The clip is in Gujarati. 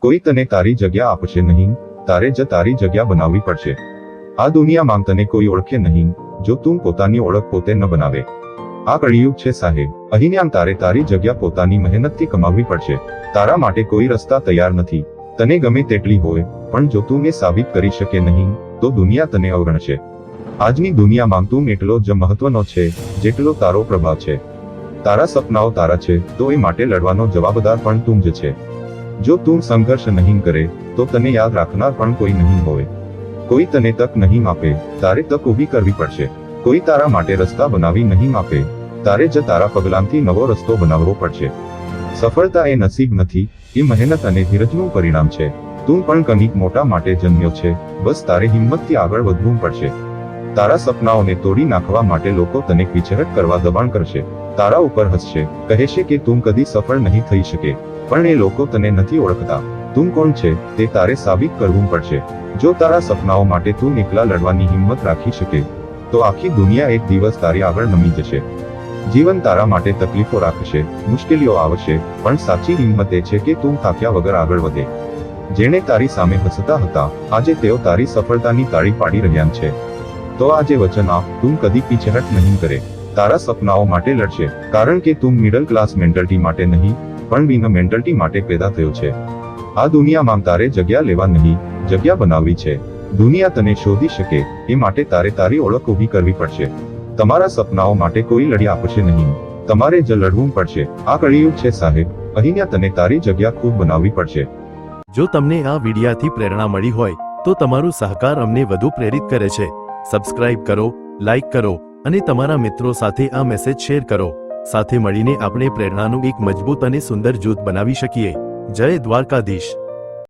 કોઈ તને તારી જગ્યા આપશે નહીં, તારે જ તારી જગ્યા બનાવવી પડશે। આ દુનિયામાં તને કોઈ ઓળખે નહીં જો તું પોતાની ઓળખ પોતે ન બનાવે। આ કળિયુગ છે સાહેબ, અહીં તારે તારી જગ્યા પોતાની મહેનતથી કમાવવી પડશે। તારા માટે કોઈ રસ્તા તૈયાર નથી, તને ગમે તેટલી હોય પણ જો તું એ સાબિત કરી શકે નહીં તો દુનિયા તને અવગણશે। આજની દુનિયામાં તું એટલો જ મહત્વનો છે જેટલો તારો પ્રભાવ છે। તારા સપનાઓ તારા છે તો એ માટે લડવાનો જવાબદાર પણ તું જ છે। જો તું સંઘર્ષ નહીં કરે તો તને યાદ રાખનાર પણ કોઈ નહીં હોય। કોઈ તને તક નહીં આપે, તારે તક ઊભી કરવી પડશે। કોઈ તારા માટે રસ્તા બનાવી નહીં આપે, તારે જ તારા પગલાંથી નવો રસ્તો બનાવવો પડશે। સફળતા એ નસીબ નથી, એ મહેનત અને ધીરજનું પરિણામ છે। તું પણ કંઈક મોટા માટે જન્મ્યો છે, બસ તારે હિંમતથી આગળ વધવું પડશે। તારા સપનાઓને તોડી નાખવા માટે લોકો તને પીછેહટ કરવા દબાણ કરશે, તારા ઉપર હસશે, કહેશે કે તું કદી સફળ નહીં થઈ શકે, પણ એ લોકો તને નથી ઓળખતા। તું કોણ છે તે તારે સાબિત કરવું પડશે। જો તારા સપનાઓ માટે તું એકલા લડવાની હિંમત રાખી શકે તો આખી દુનિયા એક દિવસ તારી આગળ નમી જશે। જીવન તારા માટે તકલીફો રાખશે, મુશ્કેલીઓ આવશે, પણ સાચી હિંમત એ છે કે તું થાક્યા વગર આગળ વધે। જેણે તારી સામે હસતા હતા આજે તેઓ તારી સફળતાની તાળી પાડી રહ્યા છે। તો આજે વચન આપ, તું કદી પીછેહટ નહીં કરે, તારા સપનાઓ માટે લડશે, કારણ કે તું મિડલ ક્લાસ મેન્ટાલિટી માટે નહીં પણ વિન મેન્ટાલિટી માટે પેદા થયો છે। આ દુનિયામાં તારે જગ્યા લેવા નહીં, જગ્યા બનાવવી છે। દુનિયા તને શોધી શકે એ માટે તારે તારી ઓળખ ઊભી કરવી પડશે। તમારા સપનાઓ માટે કોઈ લડી આપશે નહીં, તમારે જ લડવું પડશે। આ કળિયુગ છે સાહેબ, અહીં તને તારી જગ્યા ખુદ બનાવવી પડશે। જો તમને આ વિડિયાથી પ્રેરણા મળી હોય તો તમારો સહકાર અમને વધુ પ્રેરિત કરે છે। સબસ્ક્રાઇબ કરો, લાઇક કરો અને તમારા મિત્રો સાથે આ મેસેજ શેર કરો। સાથે મળીને આપણે પ્રેરણાનું એક મજબૂત અને સુંદર જૂથ બનાવી શકીએ। જય દ્વારકાધીશ।